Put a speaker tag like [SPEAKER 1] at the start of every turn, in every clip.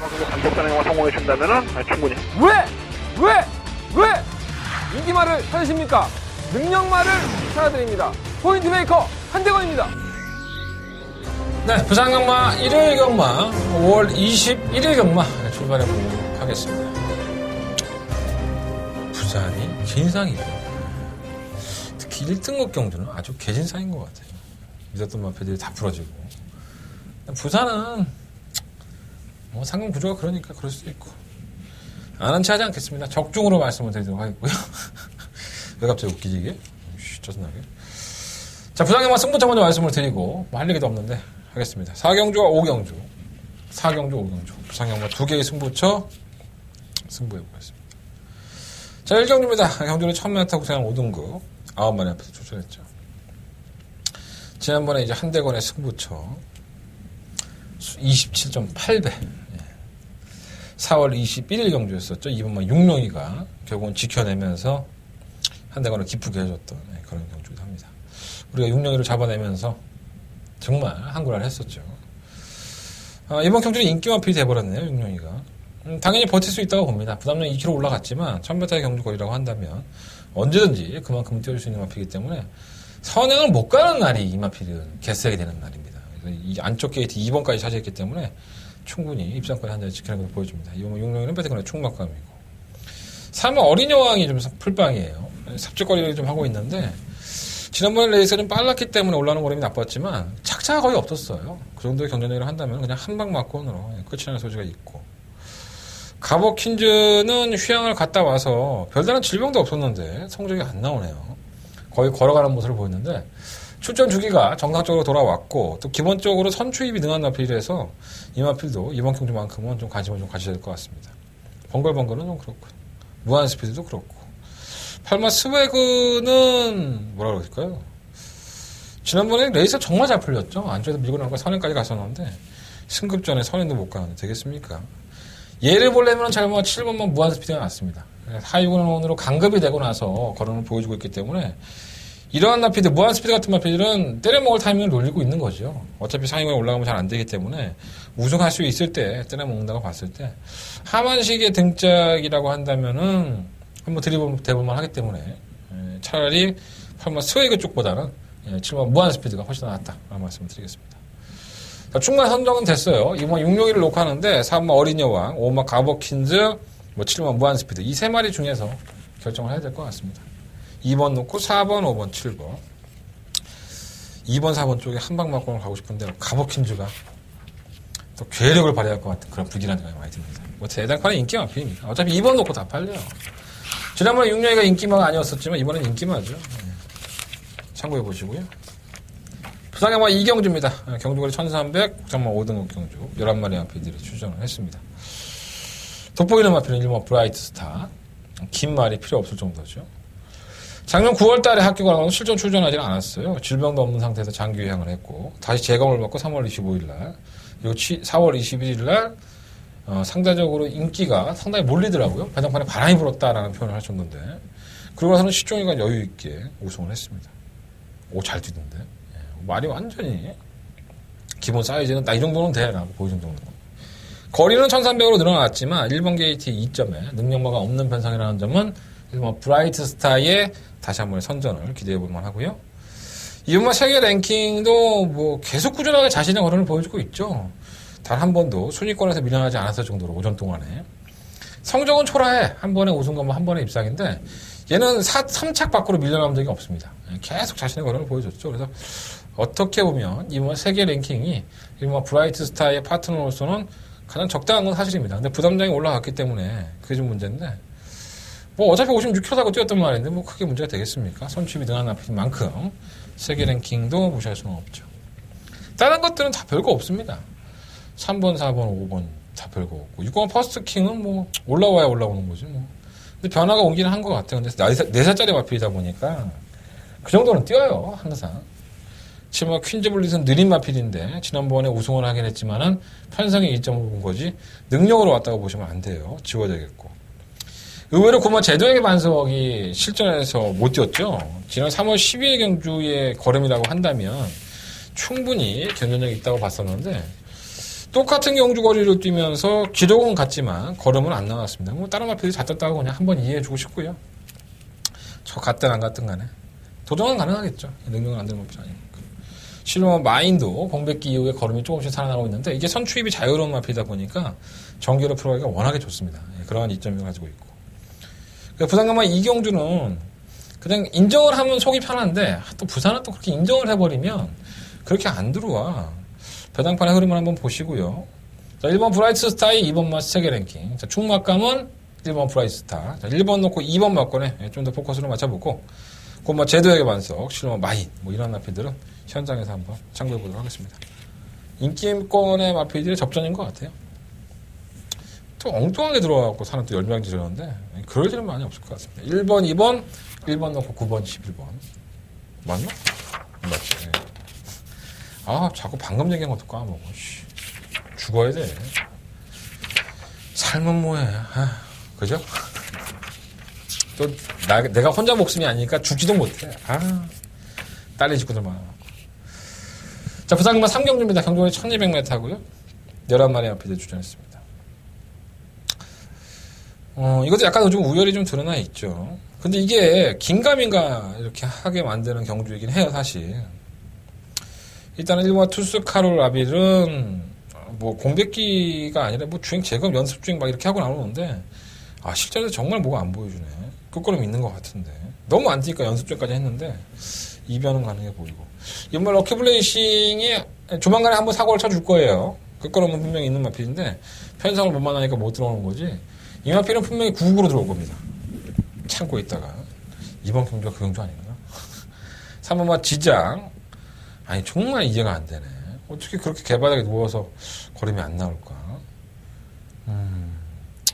[SPEAKER 1] 정도 감독사는 영화 성공해 준다면은 충분히.
[SPEAKER 2] 왜 인기말을 찾으십니까? 능력말을 찾아드립니다. 포인트 메이커 한대건입니다.
[SPEAKER 3] 네, 부산경마 일요일 경마 5월 21일 경마 출발해 보도록 하겠습니다. 부산이 진상이고 특히 1등급 경주는 아주 개진상인 것 같아요. 믿었던 마패들이 다 부러지고 부산은 뭐 상금 구조가 그러니까 그럴 수도 있고 아는 체 하지 않겠습니다. 적중으로 말씀을 드리도록 하겠고요. 왜 갑자기 웃기지 이게? 짜증나게. 자, 부산경마 승부처 먼저 말씀을 드리고 뭐 할 얘기도 없는데 하겠습니다. 4경주와 5경주 4경주 5경주 부산경마 2개의 승부처 승부해보겠습니다. 자, 1경주입니다. 경주를 1000m 타고 생활 5등급 9마리 앞에서 출전했죠. 지난번에 이제 한대건의 승부처 27.8배 4월 21일 경주였었죠. 이번만 육룡이가 결국은 지켜내면서 한대건을 기쁘게 해줬던 그런 경주이기도 합니다. 우리가 육룡이를 잡아내면서 정말 한골을 했었죠. 이번 경주는 인기마필이 돼버렸네요. 육룡이가. 당연히 버틸 수 있다고 봅니다. 부담량 2kg 올라갔지만 1000m의 경주 거리라고 한다면 언제든지 그만큼 뛰어줄 수 있는 마필이기 때문에 선행을 못 가는 날이 이 마필은 개색이 되는 날입니다. 그래서 이 안쪽 게이트 2번까지 차지했기 때문에 충분히 입상권에 한 자리 지키는 것을 보여줍니다. 이번 육룡이는 배트권의 충막감이고 3은 어린 여왕이 좀 풀빵이에요. 삽질거리를 좀 하고 있는데 지난번에 레이스가 좀 빨랐기 때문에 올라오는 거림이 나빴지만 착차가 거의 없었어요. 그 정도의 경쟁력을 한다면 그냥 한 방 맞고으로 끝이 나는 소지가 있고 가버킨즈는 휴양을 갔다 와서 별다른 질병도 없었는데 성적이 안 나오네요. 거의 걸어가는 모습을 보였는데 출전 주기가 정상적으로 돌아왔고 또 기본적으로 선추입이 능한 마필이라서 이 마필도 이번 경주만큼은 좀 관심을 좀 가져야 될 것 같습니다. 번글번글은 좀 그렇고 무한 스피드도 그렇고 팔마 스웨그는 뭐라 그럴까요? 지난번에 레이스 정말 잘 풀렸죠. 안쪽에서 밀고 나온 거 선행까지 갔었는데 승급 전에 선행도 못 가는데 되겠습니까? 예를 보려면 잘못 7번만 무한 스피드가 났습니다. 하이군원으로 강급이 되고 나서 걸음을 보여주고 있기 때문에 이러한 마필들, 무한 스피드 같은 마필들은 때려먹을 타이밍을 노리고 있는 거죠. 어차피 상위권에 올라가면 잘 안 되기 때문에 우승할 수 있을 때 때려먹는다고 봤을 때 하만식의 등짝이라고 한다면은 한번 대볼만 하기 때문에 차라리 8번 스웨이그 쪽보다는 7번 무한 스피드가 훨씬 낫다라는 말씀을 드리겠습니다. 자, 충분한 선정은 됐어요. 2번 661을 놓고 하는데 3번 어린 여왕, 5번 가버킨즈, 7번 무한 스피드 이 세 마리 중에서 결정을 해야 될 것 같습니다. 2번 놓고 4번, 5번, 7번 2번, 4번 쪽에 한방 맞고 가고 싶은데 가버킨즈가 또 괴력을 발휘할 것 같은 그런 불길한 생각이 많이 듭니다. 뭐 대단한 인기 마필입니다. 어차피 2번 놓고 다 팔려요. 지난번에 6년이가 인기마가 아니었었지만 이번엔 인기마죠. 참고해 보시고요. 부산경마 2경주입니다. 경주거리 1300, 국산마 5등급 경주 11마리 마필들이 출전을 했습니다. 돋보이는 마필은 1번 브라이트 스타. 긴 말이 필요 없을 정도죠. 작년 9월 달에 학교가 나가서 실전 출전하지는 않았어요. 질병도 없는 상태에서 장기 요양을 했고 다시 재검을 받고 3월 25일 날 그리고 4월 21일 날 상대적으로 인기가 상당히 몰리더라고요. 배당판에 바람이 불었다라는 표현을 할 정도인데 그러고 나서는 시종이가 여유 있게 우승을 했습니다. 오, 잘 뛰던데. 말이 완전히 기본 사이즈는 나 이 정도는 돼 라고 보여준 정도. 거리는 1300으로 늘어났지만 1번 게이트 2점에 능력마가 없는 편성이라는 점은 1번 브라이트 스타의 다시 한번 선전을 기대해 볼 만하고요. 이번 세계 랭킹도 뭐 계속 꾸준하게 자신의 거론을 보여주고 있죠. 단 한 번도 순위권에서 밀려나지 않았을 정도로 오전 동안에. 성적은 초라해. 한 번에 우승과 한 번에 입상인데 얘는 3착 밖으로 밀려나온 적이 없습니다. 계속 자신의 거론을 보여줬죠. 그래서 어떻게 보면 이번 세계 랭킹이 이번 브라이트 스타의 파트너로서는 가장 적당한 건 사실입니다. 근데 부담장이 올라갔기 때문에 그게 좀 문제인데 뭐 어차피 56km 타고 뛰었단 말인데 뭐 크게 문제가 되겠습니까? 선취입이 능한 나필인 만큼 세계 랭킹도 무시할 수는 없죠. 다른 것들은 다 별거 없습니다. 3번, 4번, 5번 다 별거 없고 6번 퍼스트 킹은 뭐 올라와야 올라오는 거지 뭐. 근데 변화가 오기는 한 것 같아요. 근데 4살짜리 마필이다 보니까 그 정도는 뛰어요. 항상. 지금 퀸즈 블릿은 느린 마필인데 지난번에 우승을 하긴 했지만은 편성의 이점을 본 거지 능력으로 왔다고 보시면 안 돼요. 지워야겠고. 의외로 그만 제도에게 반석이 실전에서 못 뛰었죠. 지난 3월 12일 경주의 걸음이라고 한다면 충분히 견뎌력이 있다고 봤었는데 똑같은 경주 거리를 뛰면서 기록은 같지만 걸음은 안 나왔습니다. 뭐 다른 마필이 잘 떴다고 그냥 한번 이해해주고 싶고요. 저 갔든 안 갔든 간에 도전은 가능하겠죠. 능력은 안 되는 마필이 아니니까. 실로 마인도 공백기 이후에 걸음이 조금씩 살아나고 있는데 이게 선추입이 자유로운 마필이다 보니까 정규로 풀어가기가 워낙에 좋습니다. 그러한 이점을 가지고 있고. 부산간만 이경주는 그냥 인정을 하면 속이 편한데 또 부산은 또 그렇게 인정을 해버리면 그렇게 안 들어와. 배당판의 흐름을 한번 보시고요. 자, 1번 브라이트 스타의 2번 맛 세계 랭킹. 자, 충막감은 1번 브라이트 스타. 자, 1번 놓고 2번 막권에 좀 더 포커스를 맞춰보고, 그 제도에게 반석, 실로 마인, 이런 마필들은 현장에서 한번 참고해 보도록 하겠습니다. 인기권의 마필들의 접전인 것 같아요. 또 엉뚱하게 들어와갖고 사람 또 10명 지르는데, 그럴 일은 많이 없을 것 같습니다. 1번, 2번, 1번 놓고 9번, 11번. 맞나? 맞지. 아, 자꾸 방금 얘기한 것도 까먹어. 죽어야 돼. 삶은 뭐해. 아, 그죠? 또, 내가 혼자 목숨이 아니니까 죽지도 못해. 아, 딸리 직구들 많아. 자, 부산금만 3경주입니다. 경주거리 1200m 하고요. 11마리 앞에 주전했습니다. 이것도 약간 좀 우열이 좀 드러나 있죠. 근데 이게 긴가민가 이렇게 하게 만드는 경주이긴 해요, 사실. 일단은 1번 투스 카롤 라빌은 공백기가 아니라 주행 제거 연습 주행 막 이렇게 하고 나오는데 실제로 정말 뭐가 안 보여주네. 끝걸음 있는 것 같은데 너무 안 뛰니까 연습 주행까지 했는데 이변은 가능해 보이고 이번 럭키블레이싱이 조만간에 한번 사고를 쳐줄 거예요. 끝걸음은 분명히 있는 마필인데 편성을 못 만나니까 못 들어오는 거지. 이 마필은 분명히 9국으로 들어올 겁니다. 참고 있다가 이번 경주가 그 경주 아닌가? 3번 지장. 아니 정말 이해가 안 되네. 어떻게 그렇게 개바닥에 누워서 걸음이 안 나올까?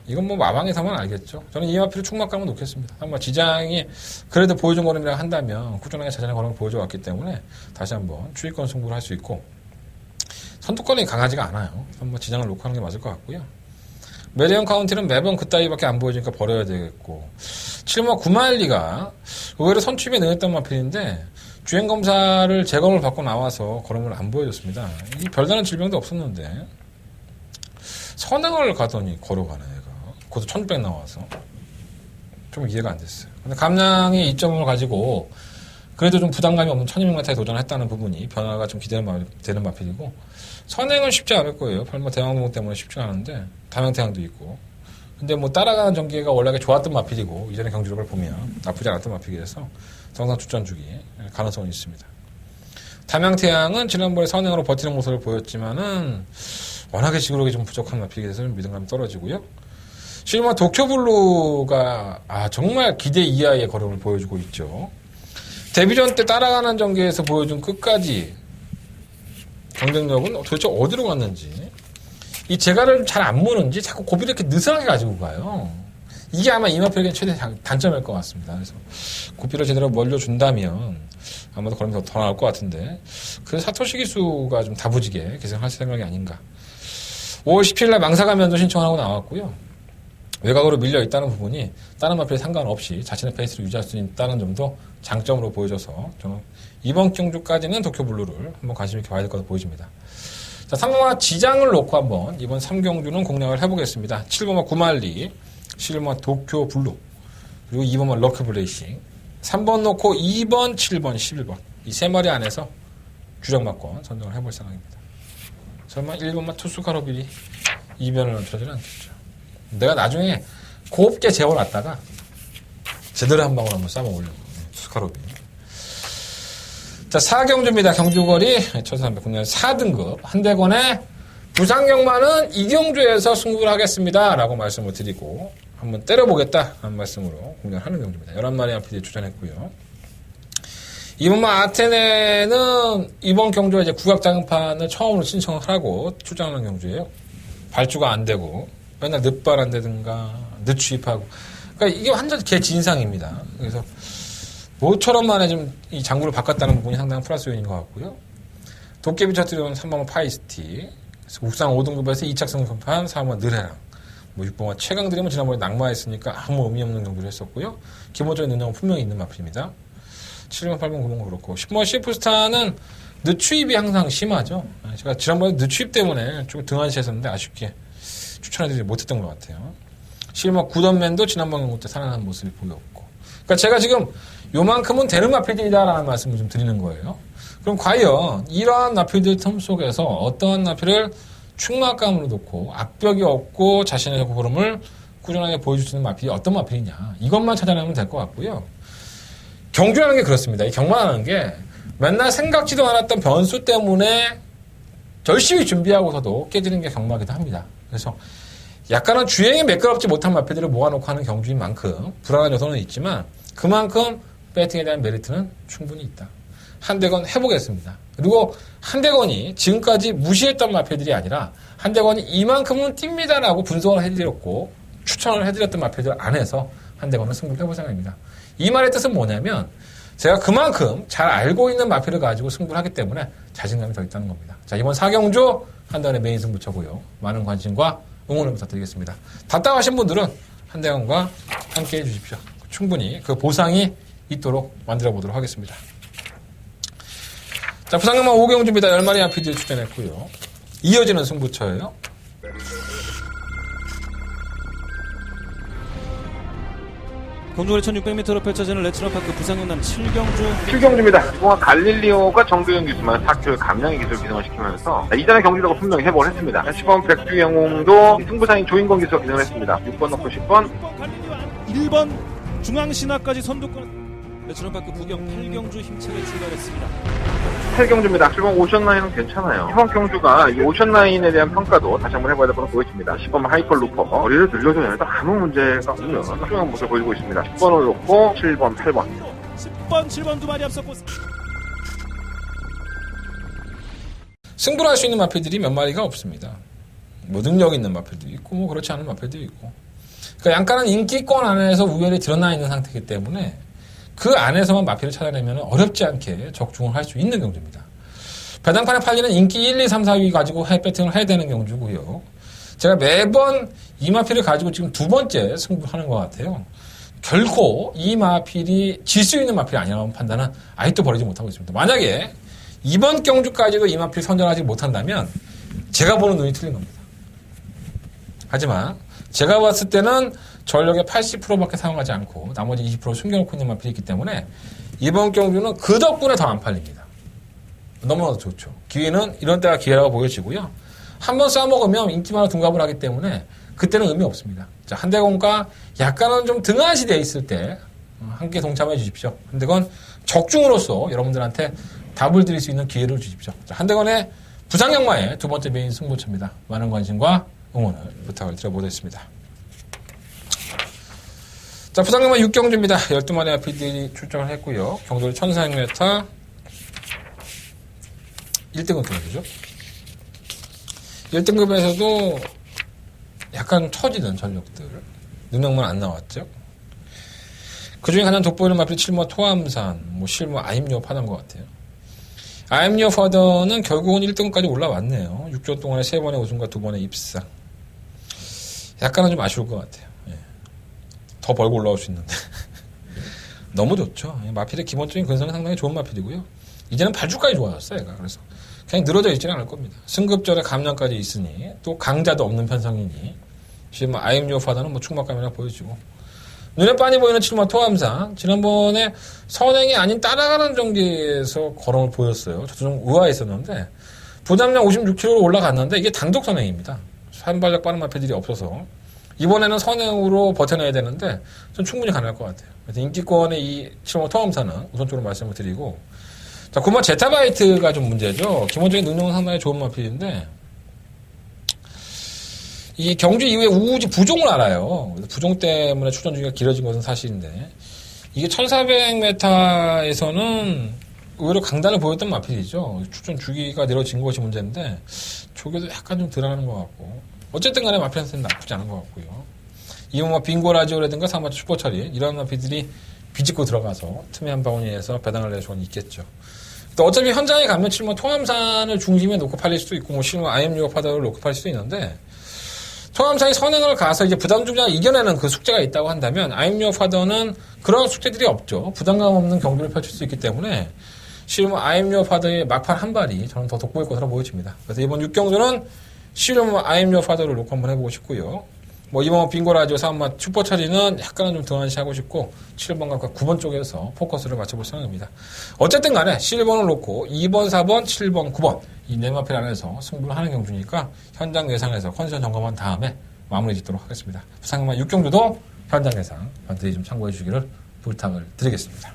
[SPEAKER 3] 이건 마방에서만 알겠죠. 저는 이 마필을 충막감은 놓겠습니다. 한번 지장이 그래도 보여준 걸음이라 한다면 꾸준하게 자전의 걸음을 보여줘왔기 때문에 다시 한번 추위권 승부를 할 수 있고 선두권이 강하지가 않아요. 한번 지장을 놓고 하는 게 맞을 것 같고요. 메리언 카운티는 매번 그따위밖에 안 보여주니까 버려야 되겠고 7번 구마일리가 의외로 선취입에 능했던 마필인데 주행검사를 재검을 받고 나와서 걸음을 안 보여줬습니다. 이 별다른 질병도 없었는데 선행을 가더니 걸어가네 얘가. 그것도 1600 나와서 좀 이해가 안 됐어요. 근데 감량의 이점을 가지고 그래도 좀 부담감이 없는 1200m에 도전했다는 부분이 변화가 좀 기대되는 마필이고 선행은 쉽지 않을 거예요. 팔마 대왕봉 때문에 쉽지 않은데 다명태양도 있고 근데 따라가는 전기가 원래 좋았던 마필이고 이전에 경주력을 보면 나쁘지 않았던 마필이라서 정상 출전 주기 가능성은 있습니다. 담양태양은 지난번에 선행으로 버티는 모습을 보였지만은 워낙에 지구력이 좀 부족한 마필에 대해서 좀 믿음감이 떨어지고요. 실마 도쿄블루가 정말 기대 이하의 걸음을 보여주고 있죠. 데뷔전 때 따라가는 전개에서 보여준 끝까지 경쟁력은 도대체 어디로 갔는지 이 제가를 잘 안 무는지 자꾸 고비를 이렇게 느슨하게 가지고 가요. 이게 아마 이 마필에게 최대 단점일 것 같습니다. 그래서 고비를 제대로 멀려준다면 아마도 걸음이 더 나올 것 같은데 그 사토시 기수가 좀 다부지게 계승할 생각이 아닌가. 5월 17일 날 망사가면도 신청하고 나왔고요. 외곽으로 밀려있다는 부분이 다른 마필에 상관없이 자신의 페이스를 유지할 수 있다는 점도 장점으로 보여줘서 저는 이번 경주까지는 도쿄블루를 한번 관심 있게 봐야 될 것으로 보여집니다. 자, 3번마 지장을 놓고 한번 이번 3경주는 공략을 해보겠습니다. 7번마 구말리, 11번마 도쿄블루, 그리고 2번마 럭키블레이싱, 3번 놓고 2번, 7번, 11번 이 세 마리 안에서 주력마권 선정을 해볼 생각입니다. 설마 1번마 투스카로빌이 이변을 멈춰지는 않겠죠. 내가 나중에 곱게 재워놨다가 제대로 한 방울 한번 싸먹으려고. 투스카로빌. 자, 4경주입니다. 경주거리 1300 국내 4등급 한대권에 부산경마는 이경주에서 승부를 하겠습니다 라고 말씀을 드리고 한번 때려보겠다 하는 말씀으로 공략하는 경주입니다. 11마리 앞에 주전했고요. 이번만 아테네는 이번 경주에 이제 국악장판을 처음으로 신청을 하고 출전하는 경주예요. 발주가 안 되고 맨날 늦발한다든가 늦추입하고 그러니까 이게 완전 개 진상입니다. 그래서 모처럼 만에 좀 이 장구를 바꿨다는 부분이 상당히 플러스 요인인 것 같고요. 도깨비 터뜨려온 3번만 파이스티, 국상 5등급에서 2착 승선판 4번만 느레랑, 6번만 최강드림은 지난번에 낙마했으니까 아무 의미 없는 경주를 했었고요. 기본적인 능력은 분명히 있는 마필입니다. 7번, 8번, 9번 그렇고 10번 시프스타는 늦추입이 항상 심하죠. 제가 지난번에 늦추입 때문에 좀 등한시했었는데 아쉽게 추천해드리지 못했던 것 같아요. 실버 구던맨도 지난번 경고 때 살아나는 모습이 보였고. 그러니까 제가 지금 요만큼은 되는 마필들이다라는 말씀을 좀 드리는 거예요. 그럼 과연 이러한 마필들 틈 속에서 어떠한 마필을 충막감으로 놓고 악벽이 없고 자신의 고름을 꾸준하게 보여줄 수 있는 마필이 어떤 마필이냐. 이것만 찾아내면 될 것 같고요. 경주라는 게 그렇습니다. 이 경마라는 게 맨날 생각지도 않았던 변수 때문에 열심히 준비하고서도 깨지는 게 경마기도 합니다. 그래서 약간은 주행이 매끄럽지 못한 마필들을 모아놓고 하는 경주인 만큼 불안한 요소는 있지만 그만큼 배팅에 대한 메리트는 충분히 있다. 한대건 해보겠습니다. 그리고 한대건이 지금까지 무시했던 마필들이 아니라 한대건이 이만큼은 뜁니다라고 분석을 해드렸고 추천을 해드렸던 마필들 안에서 한대건은 승부를 해볼 생각입니다. 이 말의 뜻은 뭐냐면 제가 그만큼 잘 알고 있는 마필을 가지고 승부를 하기 때문에 자신감이 더 있다는 겁니다. 자, 이번 4경주 한대건의 메인 승부처고요. 많은 관심과 응원을 부탁드리겠습니다. 답답하신 분들은 한대건과 함께 해주십시오. 충분히 그 보상이 있도록 만들어 보도록 하겠습니다. 자, 부상경마 5경주입니다. 10마리 마필들이 출전했고요. 이어지는 승부처예요.
[SPEAKER 4] 경주거리 1600m로 펼쳐지는 레츠런파크 부상경남 7경주
[SPEAKER 1] 7경주입니다. 이동한 갈릴리오가 정규영 기수만 4kg 감량의 기술을 기능을 시키면서 이전의 경주라고 분명히 회복을 했습니다. 10번 백두영웅도 승부상인 조인권 기수가 기능을 했습니다. 6번 넣고 10번
[SPEAKER 4] 1번 중앙신화까지 선두권 레츠런파크 부경 8경주 힘차게 출발했습니다.
[SPEAKER 1] 8경주입니다. 7번 오션라인은 괜찮아요. 이번 경주가 이 오션라인에 대한 평가도 다시 한번 해봐야 될 것으로 보여집니다. 10번 하이퍼루퍼 머리를 늘려줘야 해도 아무 문제가 없는 훌륭한 모습을 보여주고 있습니다. 10번을 놓고 7번, 8번
[SPEAKER 4] 10번, 7번 두 마리 앞섰고
[SPEAKER 3] 승부를 할 수 있는 마필들이 몇 마리가 없습니다. 뭐 능력 있는 마필도 있고 뭐 그렇지 않은 마필도 있고 그러니까 약간은 인기권 안에서 우열이 드러나 있는 상태이기 때문에 그 안에서만 마필을 찾아내면 어렵지 않게 적중을 할 수 있는 경주입니다. 배당판에 팔리는 인기 1, 2, 3, 4위 가지고 배팅을 해야 되는 경주고요. 제가 매번 이 마필을 가지고 지금 두 번째 승부하는 것 같아요. 결코 이 마필이 질 수 있는 마필이 아니라는 판단은 아직도 버리지 못하고 있습니다. 만약에 이번 경주까지도 이 마필 선전하지 못한다면 제가 보는 눈이 틀린 겁니다. 하지만 제가 봤을 때는 전력의 80%밖에 사용하지 않고 나머지 20% 숨겨놓고 있는 마필이 있기 때문에 이번 경주는 그 덕분에 더 안 팔립니다. 너무나도 좋죠. 기회는 이런 때가 기회라고 보여지고요. 한번 싸먹으면 인기만으로 둔갑을 하기 때문에 그때는 의미 없습니다. 자, 한대건과 약간은 좀 등한시되어 있을 때 함께 동참해 주십시오. 한대건 적중으로서 여러분들한테 답을 드릴 수 있는 기회를 주십시오. 자, 한대건의 부상경마의 두 번째 메인 승부처입니다. 많은 관심과 응원을 부탁을 드려보겠습니다. 자, 부상경마 6경주입니다. 12마리 마필들이 출전을 했고요. 경돌 1400m 1등급 경주죠. 1등급에서도 약간 처지는 전력들 능력만 안 나왔죠. 그 중에 가장 돋보이는 마필 7모 토암산, 실무 아임리오 파던 것 같아요. 아임리오 파더는 결국은 1등급까지 올라왔네요. 6조 동안에 3번의 우승과 2번의 입상. 약간은 좀 아쉬울 것 같아요. 더 벌고 올라올 수 있는데. 너무 좋죠. 마필의 기본적인 근성은 상당히 좋은 마필이고요. 이제는 발주까지 좋아졌어요, 얘가. 그래서 그냥 늘어져 있지는 않을 겁니다. 승급절에 감량까지 있으니, 또 강자도 없는 편성이니, 지금 아임리오 파더는 충막감이나 보여지고, 눈에 빤히 보이는 7마 토암상, 지난번에 선행이 아닌 따라가는 전기에서 걸음을 보였어요. 저도 좀 의아했었는데, 부담량 56kg로 올라갔는데, 이게 단독 선행입니다. 산발력 빠른 마필들이 없어서. 이번에는 선행으로 버텨내야 되는데 좀 충분히 가능할 것 같아요. 그래서 인기권의 이 7호 토암사는 우선적으로 말씀을 드리고 자, 9번 제타바이트가 좀 문제죠. 기본적인 능력은 상당히 좋은 마필인데 이 경주 이후에 우지 부종을 알아요. 부종 때문에 출전 주기가 길어진 것은 사실인데 이게 1400m에서는 의외로 강단을 보였던 마필이죠. 출전 주기가 늘어진 것이 문제인데 조개도 약간 좀 덜하는 것 같고 어쨌든 간에 마필한테는 나쁘지 않은 것 같고요. 이번 빙고라지오라든가 상마트 슈퍼처리 이런 마필들이 비집고 들어가서 틈에 한 바구니에서 배당을 낼 수는 있겠죠. 또 어차피 현장에 가면 통암산을 중심에 놓고 팔릴 수도 있고 실무 IMU 파더를 놓고 팔릴 수도 있는데 통암산이 선행을 가서 이제 부담중장을 이겨내는 그 숙제가 있다고 한다면 IMU 파더는 그런 숙제들이 없죠. 부담감 없는 경기를 펼칠 수 있기 때문에 실버 아임요 파더의 막판 한 발이 저는 더 돋보일 것으로 보여집니다. 그래서 이번 6경주는 실버 아임요 파더를 놓고 한번 해보고 싶고요. 뭐 이번 빙고라디오 3번 슈퍼처리는 약간은 좀 등한시하고 싶고 7번과 9번 쪽에서 포커스를 맞춰볼 생각입니다. 어쨌든 간에 11번을 놓고 2번, 4번, 7번, 9번 이 네마필 안에서 승부를 하는 경주니까 현장 예상에서 컨디션 점검한 다음에 마무리 짓도록 하겠습니다. 부상경마 6경주도 현장 예상 반드시 좀 참고해 주시기를 부탁을 드리겠습니다.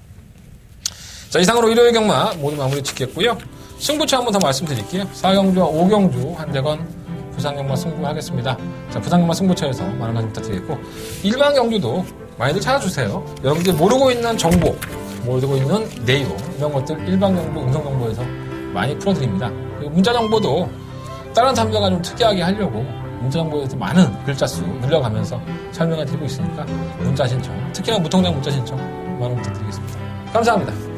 [SPEAKER 3] 자, 이상으로 일요일 경마 모두 마무리 짓겠고요. 승부처 한번 더 말씀드릴게요. 4경주와 5경주 한대건 부상경마 승부하겠습니다. 자, 부상경마 승부처에서 많은 관심 부탁드리겠고 일반 경주도 많이들 찾아주세요. 여러분들이 모르고 있는 정보, 모르고 있는 내용 이런 것들 일반 경주 음성정보에서 많이 풀어드립니다. 그리고 문자 정보도 다른 탐사가 좀 특이하게 하려고 문자 정보에서 많은 글자 수 늘려가면서 설명을 드리고 있으니까 문자 신청, 특히나 무통장 문자 신청 많은 부탁드리겠습니다. 감사합니다.